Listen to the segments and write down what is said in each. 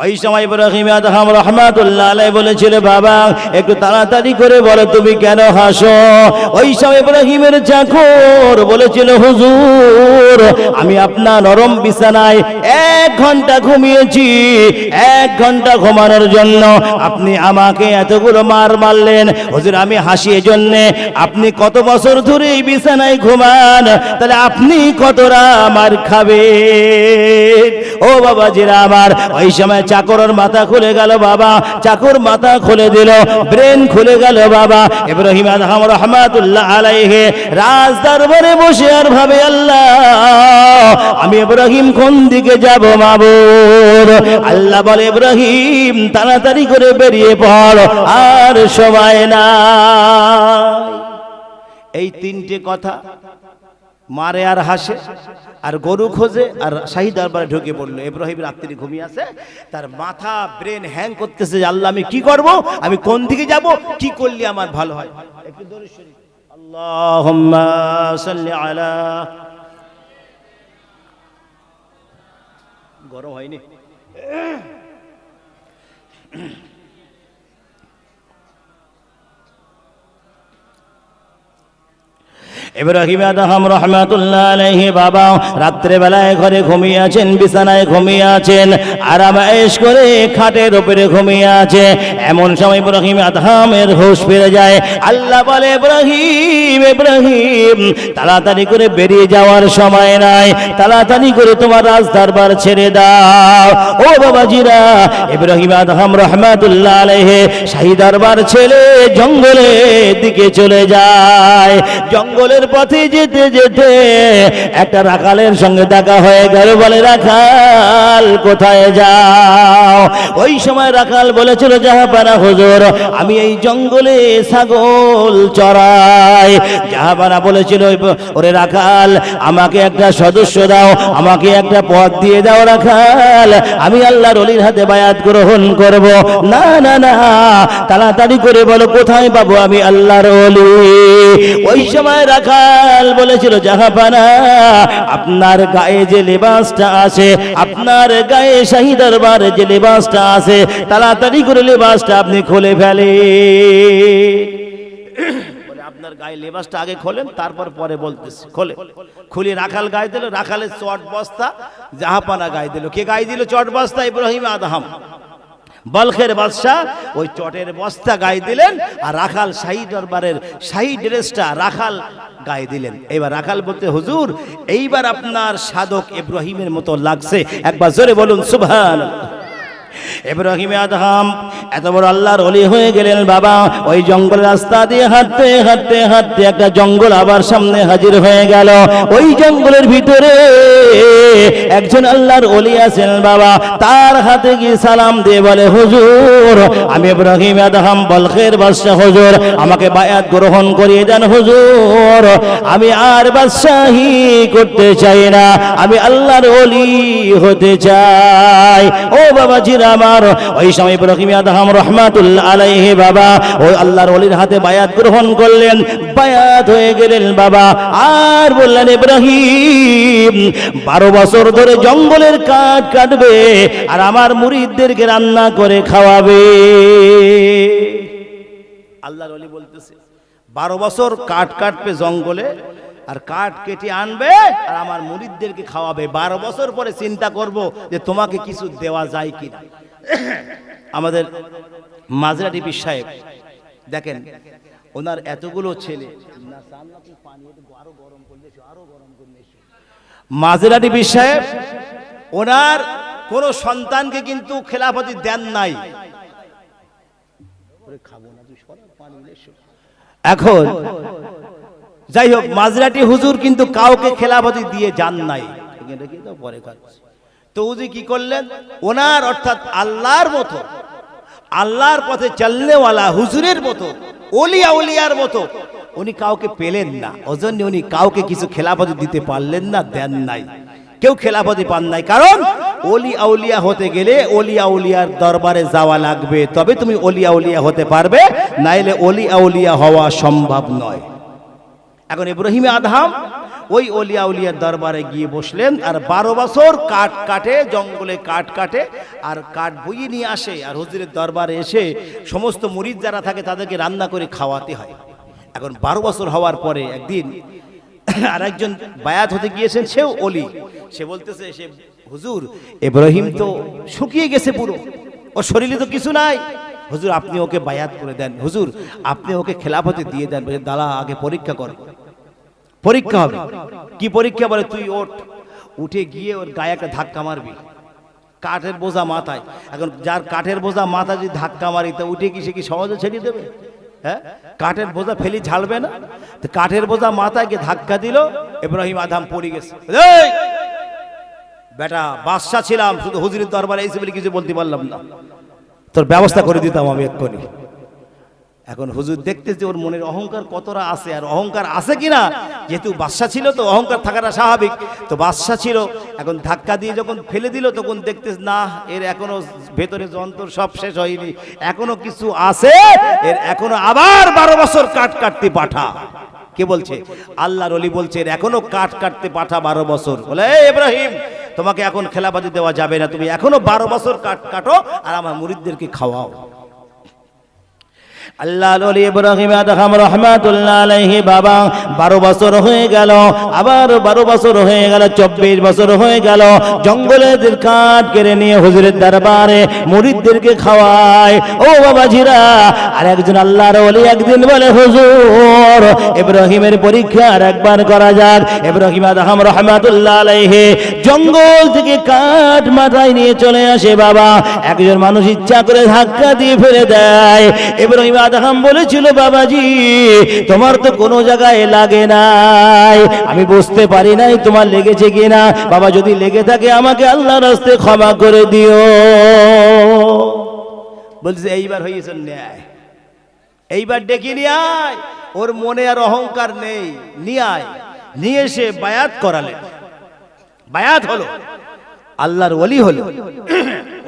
ওই সময় ইব্রাহিম আদহাম রাহমাতুল্লাহ আলাইহি বলেছিল, বাবা একটু তাড়াতাড়ি করে বলো তুমি কেন হাসো? ওই সময় ইব্রাহিমের চাকর বলেছিল, হুজুর আমি আপনার নরম বিছানায় 1 ঘন্টা ঘুমিয়েছি, 1 ঘন্টা ঘুমানোর জন্য আপনি আমাকে এতগুলো মার মারলেন। হুজুর আমি হাসি এজন্য, আপনি কত বছর ধরে এই বিছানায় ঘুমান, তাহলে আপনি কতটা মার খাবেন? ও বাবা জিরা আমার, ওই সময় চাকরের মাথা খুলে গেল। বাবা চাকর মাথা খুলে দিল, ব্রেন খুলে গেল। বাবা ইব্রাহিম আদহাম রাহমাতুল্লাহ আলাইহি রাজ দরবারে বসে আর ভাবে, আল্লাহ আমি ইব্রাহিম কোন দিকে যাব মাবুদ? আল্লাহ বলে, ইব্রাহিম তাড়াতাড়ি করে বেরিয়ে পড়, আর সময় নাই। এই 3টে কথা মারে আর হাসে আর গরু খোঁজে আর শাহী দরবারে ঢুকে পড়লো। ইব্রাহিম রাত্রি ঘুমিয়ে আছে, তার মাথা ব্রেন হ্যাং করতেছে, আল্লাহ আমি কি করব, আমি কোন দিকে যাব, কি করলে আমার ভালো হয়। একটু দরুদ শরীফ, আল্লাহুম্মা সাল্লি আলা। গরম হয়নি? ইব্রাহিম আদহাম রাহমাতুল্লাহ আলাইহি বাবা রাত্রে বেলায় ঘরে ঘুমিয়ে আছেন, বিছানায় ঘুমিয়ে আছেন, আরাম আয়েশ করে খাটের উপরে ঘুমিয়ে আছে। এমন সময় ইব্রাহিম আদহামের হুঁশ ফিরে যায়। আল্লাহ বলে, ইব্রাহিম ইব্রাহিম তাড়াতাড়ি করে বেরিয়ে যাওয়ার সময় নাই, তাড়াতাড়ি করে তোমার রাজ দরবার ছেড়ে দাও। ও বাবাজিরা, ইব্রাহিম আদহাম রাহমাতুল্লাহ আলাইহি শাহী দরবার ছেড়ে জঙ্গলের দিকে চলে যায়। জঙ্গলের পথে যেতে যেতে একটা রাখালের সঙ্গে দেখা হয়ে গেল। বলে, রাখাল কোথায় যাও? ওই সময় রাখাল বলেছিল, জাহাপানা হুজুর আমি এই জঙ্গলে ছাগল চড়াই। জাহাপানা বলেছিল, ওরে রাখাল আমাকে একটা সদস্য দাও, আমাকে একটা পদ দিয়ে দাও রাখাল, আমি আল্লাহর ওলির হাতে বায়াত গ্রহণ করব। না না না, তাড়াতাড়ি করে বলো কোথায় পাবো আমি আল্লাহর ওলি? ওই সময় রাখাল বলেছিল, জাহাপানা আপনার গায়ে যে লেবাসটা আছে, আপনার গায়ে শাহী দরবারে যে লেবাসটা আছে, তাড়াতাড়ি করে লেবাসটা আপনি খুলে ফেলে। আপনার গায়ে লেবাসটা আগে খোলেন, তারপর পরে বলতেছি। খোলে, খুলে রাখাল গায়ে দিল। রাখালের চট বস্তা জাহাপানা গায়ে দিল। কে গায়ে দিল চট বস্তা? ইব্রাহিম আদহাম বলখের বাদশাহ ওই চটের বস্তা গায়ে দিলেন, আর রাখাল শাহী দরবারের শাহী ড্রেসটা রাখাল গায়ে দিলেন। এবার রাখাল বলতে, হুজুর এইবার আপনার সাধক ইব্রাহিমের মতো লাগছে, একবার জোরে বলুন সুবহানাল্লাহ। ইব্রাহিম আদহাম এত বড় আল্লাহর ওলি হয়ে গেলেন। বাবা ওই জঙ্গলের রাস্তা দিয়ে হাঁটতে হাঁটতে হাঁটতে একটা জঙ্গল আবার সামনে হাজির হয়ে গেল। ওই জঙ্গলের ভিতরে একজন আল্লাহর ওলি আছেন। বাবা তার হাতে গিয়ে সালাম দিয়ে বলে, হুজুর আমি ইব্রাহিম আদহাম বলখের বাদশাহ, হুজুর আমাকে বায়াত গ্রহণ করিয়ে দেন হুজুর, আমি আর বাদশাহী করতে চাই না, আমি আল্লাহর ওলি হতে চাই। ও বাবা জিরা আমার, ওই সময় ইব্রাহিম আদহাম রাহমাতুল্লাহ আলাইহি বাবা ওই আল্লাহর ওলির হাতে বায়াত গ্রহণ করলেন, বায়াত হয়ে গেলেন। বাবা আর বললেন, ইব্রাহিম 12 বছর ধরে জঙ্গলের কাঠ কাটবে আর আমার মুরিদদেরকে রান্না করে খাওয়াবে। আল্লাহর ওলি বলতেছে, 12 বছর কাঠ কাটবে জঙ্গলে, আর কাঠ কেটে আনবে আর আমার মুরিদদেরকে খাওয়াবে। 12 বছর পরে চিন্তা করব যে তোমাকে কিছু দেওয়া যায় কিনা। আমাদের মাঝরাটি পীর সাহেব দেখেন, ওনার এতগুলো ছেলে, মাঝরাটি পীর সাহেব ওনার কোন সন্তানকে কিন্তু খেলাফতি দেন নাই। এখন যাই হোক, মাঝরাটি হুজুর কিন্তু কাউকে খেলাফতি দিয়ে যান নাই। তো উনি কি করলেন, ওনার অর্থাৎ আল্লাহর মতো, আল্লাহর পথে চলনেওয়ালা হুজুরের মতো, ওলিয়া উলিয়ার মতো উনি কাউকে পেলেন না। ওজন্য উনি কাউকে কিছু খেলাফতি দিতে পারলেন না, দেন নাই, কেউ খেলাফতি পান নাই। কারণ ওলি আউলিয়া হতে গেলে ওলি আউলিয়ার দরবারে যাওয়া লাগবে, তবে তুমি ওলি আউলিয়া হতে পারবে, নাইলে ওলি আউলিয়া হওয়া সম্ভব নয়। এখন ইব্রাহিম আদহাম ওই অলিয়া উলিয়ার দরবারে গিয়ে বসলেন, আর 12 বছর কাঠ কাটে, জঙ্গলে কাঠ কাটে আর কাঠ বইয়ে নিয়ে আসে, আর হুজুরের দরবারে এসে সমস্ত মুরিদ যারা থাকে তাদেরকে রান্না করে খাওয়াতে হয়। এখন 12 বছর হওয়ার পরে একদিন আর একজন বায়াত হতে গিয়েছেন, সেও অলি, সে বলতেছে, সে হুজুর ইব্রাহিম তো শুকিয়ে গেছে পুরো, ওর শরীরে তো কিছু নাই, হুজুর আপনি ওকে বায়াত করে দেন, হুজুর আপনি ওকে খেলাফতে দিয়ে দেন। বলে দাঁড়া, আগে পরীক্ষা কর, পরীক্ষা হবে। কি পরীক্ষা? বলে তুই ওঠ, উঠে গিয়ে ওর গায়ে একটা ধাক্কা মারবি, কাঠের বোঝা মাথায়। এখন যার কাঠের বোঝা মাথা যদি ধাক্কা মারি তা উঠে কি সে কি সহজে ছেড়ে দেবে? হ্যাঁ, কাঠের বোঝা ফেলি ঝাড়বে না। তো কাঠের বোঝা মাথায় গিয়ে ধাক্কা দিল, ইব্রাহিম আদম পড়ে গেছে। এই বেটা, বাদশা ছিলাম, শুধু হুজুরের দরবারে এসে বলে কিছু বলতে পারলাম না, তোর ব্যবস্থা করে দিতাম আমি এক্ষুনি। এখন হুজুর দেখতেছে ওর মনের অহংকার কতটা আছে, আর অহংকার আছে কিনা, যেহেতু বাদশা ছিল তো অহংকার থাকাটা স্বাভাবিক, তো বাদশা ছিল। এখন ধাক্কা দিয়ে যখন ফেলে দিল তখন দেখতেছে না, এর এখনো ভেতরে যন্ত্র সব শেষ হয়নি, এখনো কিছু আছে, এর এখনো আবার 12 বছর কাঠ কাটতে পাঠা। কে বলছে? আল্লাহর ওলি বলছে এর এখনো কাঠ কাটতে পাঠা 12 বছর। বলে এই ইব্রাহিম, তোমাকে এখন খেলাবাজি দেওয়া যাবে না, তুমি এখনো 12 বছর কাঠ কাটো আর আমার মুরিদদেরকে খাওয়াও। আল্লাহর ওলি ইব্রাহিম আদহাম রাহমাতুল্লাহ আলাইহি বাবা 12 বছর হয়ে গেল, আবার 12 বছর হয়ে গেল, 24 বছর হয়ে গেল, জঙ্গলের কাঠ কেড়ে নিয়ে হুজুরের দরবারে মুরিদদেরকে খাওয়ায়। ও বাবাজিরা, আর একজন আল্লাহর ওলি একদিন বলে, হুজুর ইব্রাহিমের পরীক্ষা আর একবার করা যাক। ইব্রাহিম আদহাম রাহমাতুল্লাহ আলাইহি জঙ্গল থেকে কাঠ মাথায় নিয়ে চলে আসে। বাবা, একজন মানুষ ইচ্ছা করে ধাক্কা দিয়ে ফেলে দেয়। ইব্রাহিম আদহাম বলেছিল, বাবাজি তোমার তো কোনো জায়গায় লাগে নাই, আমি বুঝতে পারি নাই তোমার লেগেছে কিনা। বাবা যদি লেগে থাকে আমাকে আল্লাহর রাস্তায় ক্ষমা করে দিও। বলছে এইবার হয়েছে ন্যায়, এইবার ডেকে নিয়ে আয়, ওর মনে আর অহংকার নেই, নিয়ে আয়। নিয়ে এসে বায়াত করালেন, বায়াত হলো, আল্লাহর ওলি হলো।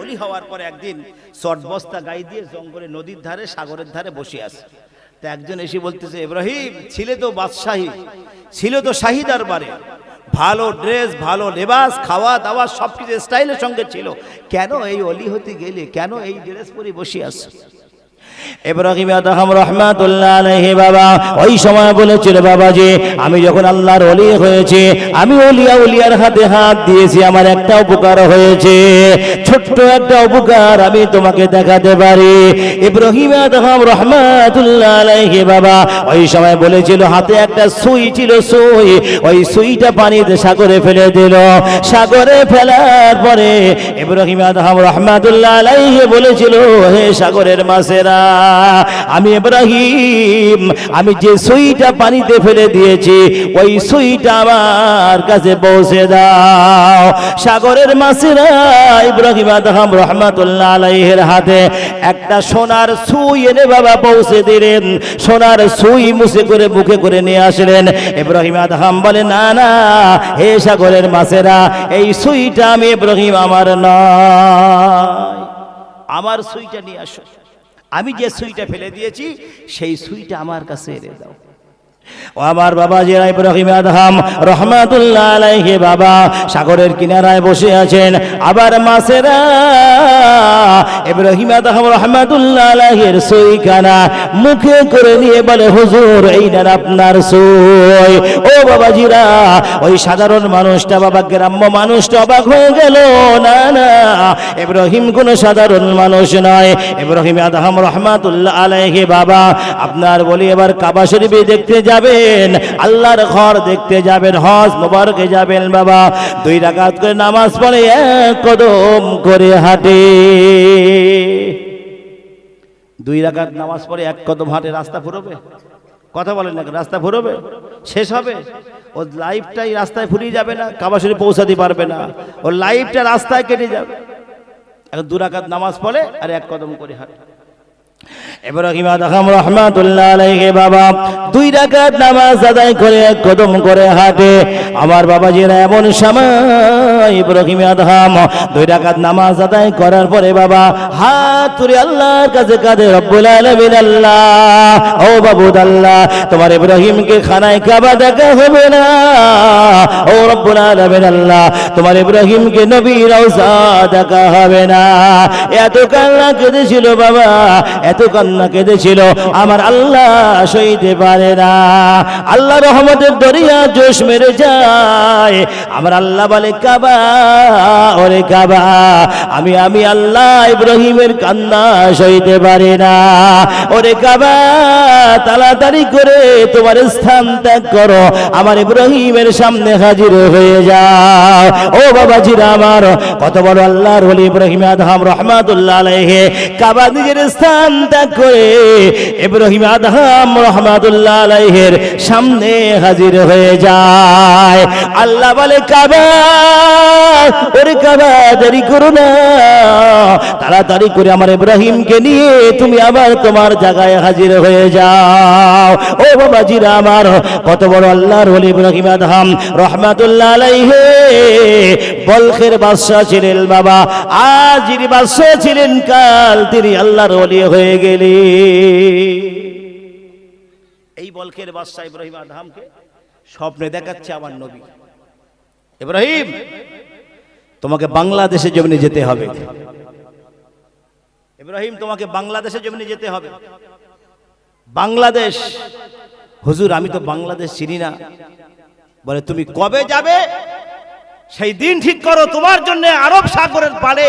ওলি হওয়ার পরে একদিন শর্ট বস্তা গায়ে দিয়ে জঙ্গলে নদীর ধারে সাগরের ধারে বসে আছে। তা একজন এসে বলতেছে, ইব্রাহিম ছিলে তো বাদশাহী, ছিল তো শাহী দরবারে, ভালো ড্রেস, ভালো লেবাস, খাওয়া দাওয়া সবকিছু স্টাইলের সঙ্গে ছিল, কেন এই ওলি হতে গেলে, কেন এই ড্রেস পরে বসে আছে? ইব্রাহিম আদহাম রাহমাতুল্লাহ আলাইহি বাবা ওই সময় বলেছিল, বাবাজি আমি যখন আল্লাহর ওলি হয়েছে, আমি উলিয়ার হাতে হাত দিয়েছি, আমার একটা উপকার হয়েছে, ছোট্ট একটা উপকার আমি তোমাকে দেখাতে পারি। ইব্রাহিম আদহাম রাহমাতুল্লাহ আলাইহি বাবা ওই সময় বলেছিল, হাতে একটা সুই ছিল, সুই, ওই সুইটা পানিতে সাগরে ফেলে দিল। সাগরে ফেলার পরে ইব্রাহিম আদহাম রাহমাতুল্লাহ আলাইহি বলেছিল, হে সাগরের মাছেরা, আমি ইব্রাহিম, আমি যে সুইটা পানিতে ফেলে দিয়েছি ওই সুইটা আমার কাছে পৌঁছে দাও। সাগরের মাছেরা ইব্রাহিম আদহাম রাহমাতুল্লাহ আলাইহির হাতে একটা সোনার সুই এনে বাবা পৌঁছে দিলেন। সোনার সুই মুছে করে মুখে করে নিয়ে আসলেন। ইব্রাহিম আদহাম বলে, না না হে সাগরের মাছেরা, এই সুইটা আমি ইব্রাহিম আমার নয়, আমার সুইটা নিয়ে আসো, আমি যে সুইটা ফেলে দিয়েছি সেই সুইটা আমার কাছে এনে দাও। ও আমার বাবাজিরা, ইব্রাহিম আদহাম রাহমাতুল্লাহ আলাইহি বাবা সাগরের কিনারায় বসে আছেন। আবার মাছেরা ইব্রাহিম আদহাম রাহমাতুল্লাহ আলাইহির সুইখানা মুখে করে নিয়ে বলে, হুজুর এই নেন আপনার সুই। ও বাবাজিরা, ওই সাধারণ মানুষটা, বাবা গ্রাম্য মানুষটা অবাক হয়ে গেল, না না ইব্রাহিম কোন সাধারণ মানুষ নয়। ইব্রাহিম আদহাম রাহমাতুল্লাহ আলাইহি বাবা আপনার বলি এবার কাবা শরীফে দেখতে যাবেন, আল্লাহর ঘর দেখতে যাবেন, হজ মুবারকে যাবেন। বাবা 2 রাকাত করে নামাজ পড়ে এক কদম করে হাঁটে, 2 রাকাত নামাজ পড়ে এক কদম হাঁটে, রাস্তা ফুরবে? কথা বলেন না, রাস্তা ফুরবে? শেষ হবে? ওর লাইফটাই রাস্তায় ফুরিয়ে যাবে না, কাবা শরীফ পৌঁছাতে পারবে না, ওর লাইফটা রাস্তায় কেটে যাবে। এখন 2 রাকাত নামাজ পড়ে আর এক কদম করে হাঁটে। ইব্রাহিম আদহাম রহমাতুল্লাহ আলাইহি বাবা 2 রাকাত নামাজ আদায় করে এক কদম করে হাঁটে। আমার বাবাজিরা এমন সময় ইব্রাহিম আদহাম 2 রাকাত নামাজ আদায় করার পরে বাবা হাত তুলে আল্লাহর কাছে কাঁদে, রব্বুল আলামিন আল্লাহ, ও বাবুদ আল্লাহ, তোমার ইব্রাহিমকে খানায় কাবা দেখা হবে না। ও রব্বুল আলামিন আল্লাহ, তোমার ইব্রাহিমকে নবী রওজা দেখা হবে না। এত কান্না কেঁদেছিল বাবা, এত কান্না কেঁদেছিল, আমার আল্লাহ সইতে পারে না। আল্লাহ রহমতের দরিয়া জোশ মেরে যায়। আমার আল্লাহ বলে, কাবা, ওরে কাবা, আমি আল্লাহ ইব্রাহিমের কান্না সইতে পারি না। ওরে কাবা, তাড়াতাড়ি করে তোমার স্থান ত্যাগ করো, আমার ইব্রাহিমের সামনে হাজির হয়ে যাও। ও বাবাজিরা আমার, কত বড় আল্লাহর ওলি ইব্রাহিম আদহাম রহমাতুল্লাহ আলাইহি কাবা নিজের স্থান ত্যাগ করে ইব্রাহিম আদহাম রহমাতুল্লাহ আলাইহির সামনে হাজির হয়ে যায়। আল্লাহ বলে, কাবা, ওরে কাবা, দেরি করো না, তাড়াতাড়ি করে আমার ইব্রাহিমকে নিয়ে তুমি আবার তোমার জায়গায় হাজির হয়ে যাও। ও বাবাজিরা আমার, কত বড় আল্লাহর ওলি ইব্রাহিম আদহাম রহমাতুল্লাহ আলাইহি বলখের বাদশা ছিলেন বাবা। আজ যিনি বাদশা ছিলেন, কাল তিনি আল্লাহর ওলি হয়ে গেলেন। এই বলখের বাদশা ইব্রাহিম আদহামকে স্বপ্নে দেখাচ্ছে আমার নবী, ইব্রাহিম, তোমাকে বাংলাদেশে জমিনে যেতে হবে। ইব্রাহিম, তোমাকে বাংলাদেশে জমিনে যেতে হবে। বাংলাদেশ? হুজুর, আমি তো বাংলাদেশ চিনি না। বলে, তুমি কবে যাবে সেই দিন ঠিক করো, তোমার জন্য আরব সাগরের পাড়ে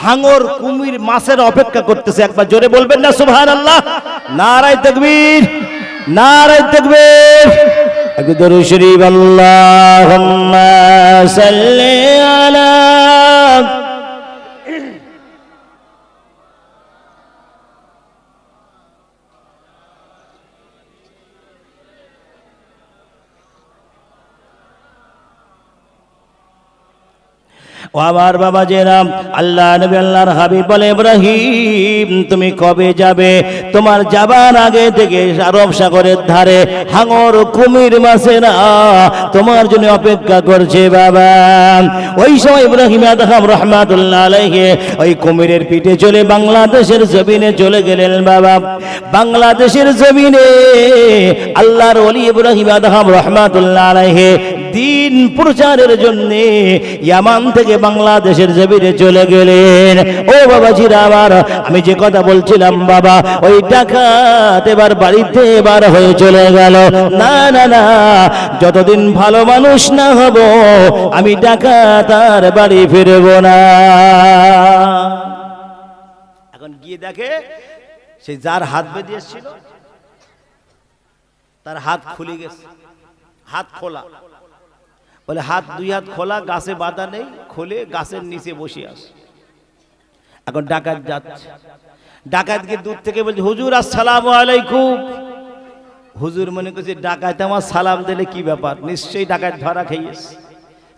হাঙর, কুমির, মাছের অপেক্ষা করতেছে। একবার জোরে বলবেন না সুবহানাল্লাহ? নারায়ে তাকবীর, নারায়ে তাকবীর। একবার দরুদ শরীফ, আল্লাহুম্মা সাল্লি আলা। ও আমার বাবা জেরাম, আল্লাহ নবী আল্লাহর হাবিব বলে, ইব্রাহিম, তুমি কবে যাবে? তোমার যাবার আগে থেকে আরব সাগরের ধারে হাঙর, কুমির, মাছেরা তোমার জন্য অপেক্ষা করছে বাবা। ওই সময় ইব্রাহিম আদহাম রহমাতুল্লাহ আলাইহি ওই কুমিরের পিঠে চলে বাংলাদেশের জমিনে চলে গেলেন বাবা। বাংলাদেশের জমিনে আল্লাহর ওলি ইব্রাহিম আদহাম রহমাতুল্লাহ আলাইহি দিন প্রচারের জন্য ইয়ামান থেকে বাংলাদেশের জমিনে চলে গেলেন। ও বাবাজিরা আমার, আমি যে কথা বলছিলাম বাবা, ওই ডাকাত এবার বাড়িতে এবার হয়ে চলে গেল। না না না, যতদিন ভালো মানুষ না হব আমি ডাকাত আর বাড়ি ফিরব না। এখন গিয়ে দেখে সে যার হাত বেঁধে এসেছিল তার হাত খুলে গেছে, হাত খোলা। বলে, হাত, 2 হাত খোলা, গাছে বাঁধা নেই, খুলে গাছের নিচে বসে আছে। এখন ডাকাত যাচ্ছে, ডাকাতকে দূর থেকে বলছে, হুজুর আসসালামু আলাইকুম। হুজুর মনে করছে ডাকাত আমার সালাম দিলে কি ব্যাপার, নিশ্চয়ই ডাকাত ধরা খেয়েছে।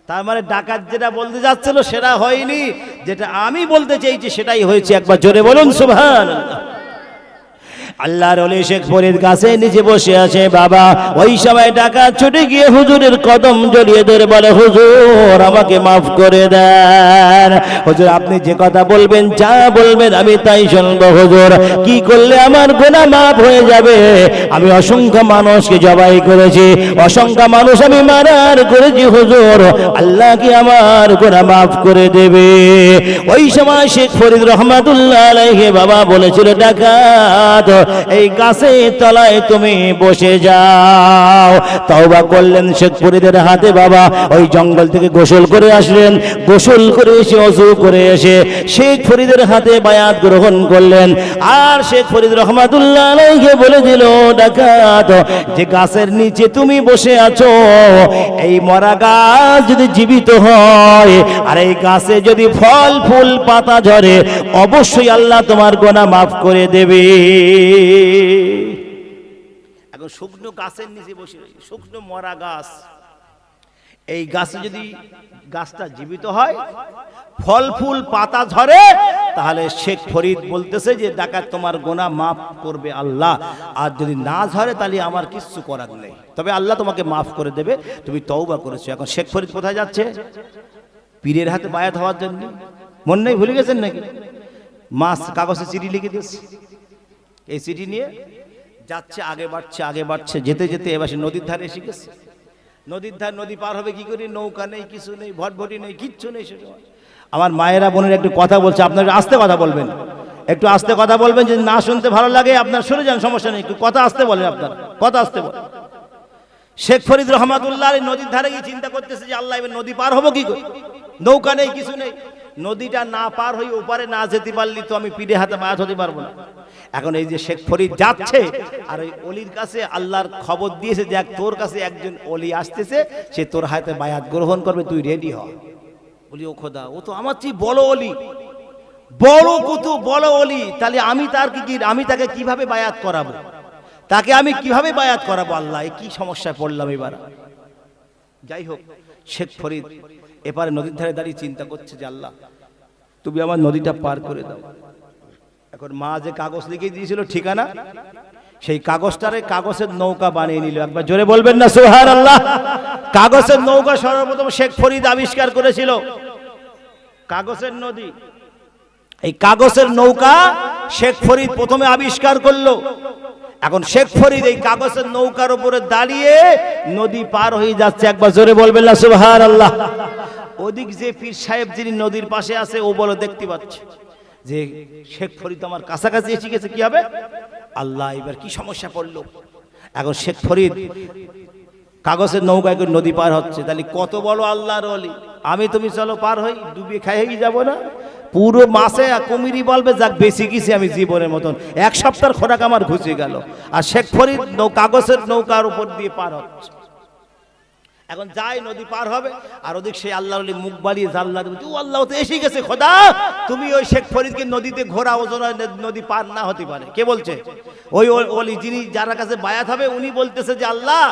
তার মানে ডাকাত যেটা বলতে যাচ্ছিল সেটা হয়নি, যেটা আমি বলতে চাইছি সেটাই হয়েছে। একবার জোরে বলুন সুবহানাল্লাহ। আল্লাহর ওলি শেখ ফরিদ গাছে নিচে বসে আছে বাবা। ওই সময় ডাকাত ছুটে গিয়ে হুজুরের কদম জড়িয়ে ধরে বলে, হুজুর আমাকে মাফ করে দেন। হুজুর, আপনি যে কথা বলবেন, যা বলবেন আমি তাই শুনবো। হুজুর, কি করলে আমার গুনাহ মাফ হয়ে যাবে? আমি অসংখ্য মানুষকে জবাই করেছি, অসংখ্য মানুষ আমি মারার করেছি। হুজুর, আল্লাহ কি আমার গুনাহ মাফ করে দেবে? ওই সময় শেখ ফরিদ রহমাতুল্লাহ আলাইহি বাবা বলেছিল, ডাকাত এই গাছের তলায় তুমি বসে যাও। তওবা করলেন শেখ ফরিদের হাতে বাবা। ওই জঙ্গল থেকে গোসল করে আসলেন, গোসল করে এসে ওযু করে এসে শেখ ফরিদের হাতে বায়াত গ্রহণ করলেন। আর শেখ ফরিদ রহমাতুল্লাহ আলাইহি বলে দিল, ডাকাত, যে গাছের নিচে তুমি বসে আছো, এই মরা গাছ যদি জীবিত হয় আর এই গাছে যদি ফল ফুল পাতা ঝরে, অবশ্যই আল্লাহ তোমার গুনাহ মাফ করে দেবে। এখন শুকনো গাছের নিচে বসে, শুকনো মরা গাছ, এই গাছে যদি গাছটা জীবিত হয়, ফল ফুল পাতা ঝরে, তাহলে শেখ ফরিদ বলতেছে যে ডাকাত তোমার গুনাহ মাফ করবে আল্লাহ, আর যদি না ঝরে তাহলে আমার কিচ্ছু করার নেই, তবে আল্লাহ তোমাকে মাফ করে দেবে, তুমি তওবা করেছো। এখন শেখ ফরিদ কোথায় যাচ্ছে? পীরের হাতে বায়াত হওয়ার জন্য। মন নেই, ভুলে গেছেন নাকি? মাস কাগজে চিঠি লিখে দিয়েছে, এই চিঠি নিয়ে যাচ্ছে, আগে বাড়ছে আগে বাড়ছে, যেতে যেতে এবার সে নদীর ধারে এসে গেছে। নদীর ধার, নদী পার হবে কি করে? নৌকা নেই, কিছু নেই, ভটভটি নেই, কিচ্ছু নেই। সেটা আমার মায়েরা বোনের একটু কথা বলছে, আপনার আস্তে কথা বলবেন, একটু আস্তে কথা বলবেন, যদি না শুনতে ভালো লাগে আপনার সরে যান, সমস্যা নেই, একটু কথা আস্তে বলেন, আপনার কথা আস্তে বলেন। শেখ ফরিদ রহমাতুল্লাহ নদীর ধারে গিয়ে চিন্তা করতেছে যে আল্লাহ এবার নদী পার হবো কি করে? নৌকা নেই, কিছু নেই, নদীটা না পার হয়ে ওপারে না যেতে পারলি তো আমি পীরের হাতে বায়াত হতে পারবো না। এখন এই যে শেখ ফরিদ যাচ্ছে, আর ওই অলির কাছে আল্লাহর খবর দিয়েছে যে তোর কাছে একজন অলি আসতেছে, সে তোর হাতে বায়াত গ্রহণ করবে, তুই রেডি হ। বলি ও খোদা, ও তো আমার চেয়ে বড় অলি, বড় কত বড় অলি, তাহলে আমি তার কি আমি তাকে কিভাবে বায়াত করাবো? তাকে আমি কিভাবে বায়াত করাবো? আল্লাহ, কি সমস্যায় পড়লাম এবার। যাই হোক, শেখ ফরিদ এপারে নদীর ধারে দাঁড়িয়ে চিন্তা করছে যে আল্লাহ তুমি আমার নদীটা পার করে দাও। এখন মা যে কাগজ লিখে দিয়েছিল ঠিকানা, সেই কাগজটারে কাগজের নৌকা বানিয়ে নিল। একবার জোরে বলবেন না সুবহানাল্লাহ। কাগজের নৌকা সর্বপ্রথম শেখ ফরিদ আবিষ্কার করেছিল, কাগজের নদী। এই কাগজের নৌকা শেখ ফরিদ প্রথমে আবিষ্কার করলো। এখন শেখ ফরিদ এই কাগজের নৌকার উপরে দাঁড়িয়ে নদী পার হয়ে যাচ্ছে। একবার জোরে বলবেন না সুবহানাল্লাহ। ওদিক যে পীর সাহেব যিনি নদীর পাশে আছে, ও বলে দেখতে পাচ্ছে যে শেখ ফরিদ আমার কাছাকাছি এসে গেছে, কি হবে? আল্লাহ, এবার কি সমস্যা পড়লো। এখন শেখ ফরিদ কাগজের নৌকায় করে নদী পার হচ্ছে, তাহলে কত বড় আল্লাহর ওলি। আমি তুমি চলো পার হই, ডুবিয়ে খাইয়ে যাব না? পুরো মাসে কুমিরি বলবে যাক বেশি গেছি আমি জীবনের মতন, এক সপ্তাহের খোরাক আমার ঘুচে গেল। আর শেখ ফরিদ কাগজের নৌকার উপর দিয়ে পার হচ্ছে। এখন যাই নদী পার হবে, আর ওদিক সেই আল্লাহর ওলি মুখ বাড়িয়ে জানলা দেবে, ও আল্লাহ তো এসে গেছে, খোদা তুমি ওই শেখ ফরিদকে নদীতে ঘোরা, ওজন নদী পার না হতে পারে। কে বলছে? ওই ওলি যিনি যার কাছে বায়াত হবে, উনি বলতেছে যে আল্লাহ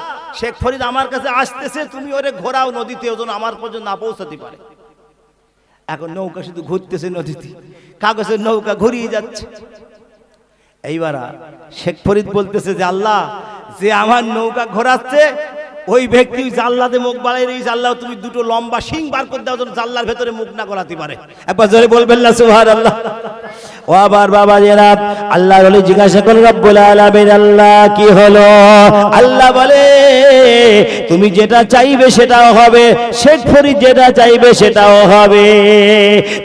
শেখ ফরিদ আমার কাছে আসতেছে, তুমি ওরে ঘোরাও নদীতে, ওজন আমার পর্যন্ত না পৌঁছাতে পারে। এখন নৌকা শুধু ঘুরতেছে নদীতে, কাগজের নৌকা ঘুরিয়ে যাচ্ছে। এইবার শেখ ফরিদ বলতেছে যে আল্লাহ, যে আমার নৌকা ঘোরাচ্ছে ওই ব্যক্তি জাল্লাতে মুখ বাড়াই রয়েছে, আল্লাহ তুমি দুটো লম্বা শিং বার করে দাও যেন জাল্লার ভেতরে মুখ না গলাতে পারে। একবার জোরে বলবেন না সুবহানাল্লাহ। ও আবার বাবা জেনাব, আল্লাহ বলে জিজ্ঞাসা করে রব্বুল আলামিন, আল্লাহ কি হলো? আল্লাহ বলে তুমি যেটা চাইবে সেটাও হবে, শেখ ফরিদ যেটা চাইবে সেটাও হবে।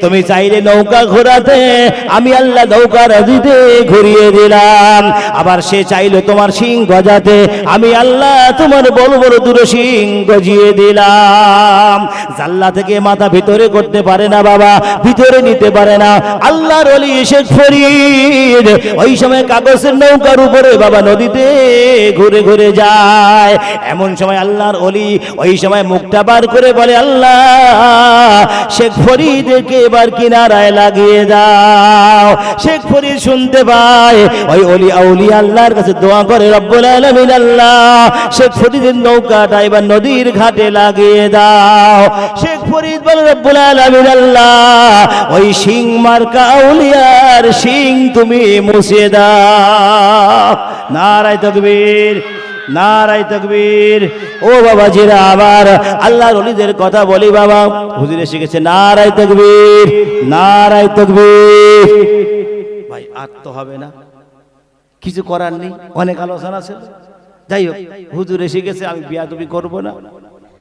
তুমি চাইলে নৌকা ঘোরাতে, আমি আল্লাহ নৌকা নদীতে ঘুরিয়ে দিলাম। আবার সে চাইলে তোমার শিং গজাতে, আমি আল্লাহ তোমার বড় বড় দুটো শিং গজিয়ে দিলাম। জাল্লা থেকে মাথা ভিতরে করতে পারে না বাবা, ভিতরে নিতে পারে না। আল্লাহর ওলি শেখ ফরিদ ওই সময় কাগজের নৌকার উপরে বাবা নদীতে ঘুরে ঘুরে যায়। এমন সময় আল্লাহর ওলি ওই সময় মুখটা বার করে বলে, আল্লাহ শেখ ফরিদকে এবার কিনারায় লাগিয়ে দাও। শেখ ফরিদ শুনতে পায়, ওই ওলি আউলিয়া আল্লাহর কাছে দোয়া করে, রব্বুল আলামিন আল্লাহ শেখ ফরিদের নৌকাটা এবার নদীর ঘাটে লাগিয়ে দাও। শেখ ফরিদ বলে, রব্বুল আলামিন আল্লাহ ওই শিং মার্কা আউলিয়ার শিং তুমি মুছে দাও। নারায়ে তাকবীর, নারায়ে তাকবীর। ও বাবা জিরা, আবার আল্লাহর ওলিদের কথা বলি বাবা, হুজুরে শিখেছে নারায়ে তাকবীর, নারায়ে তাকবীর। ভাই আর তো হবে না, কিছু করার নেই, অনেক আলোচনা ছিল। যাই হোক, হুজুর এসে গেছে, আমি বিয়াদবি করবো না।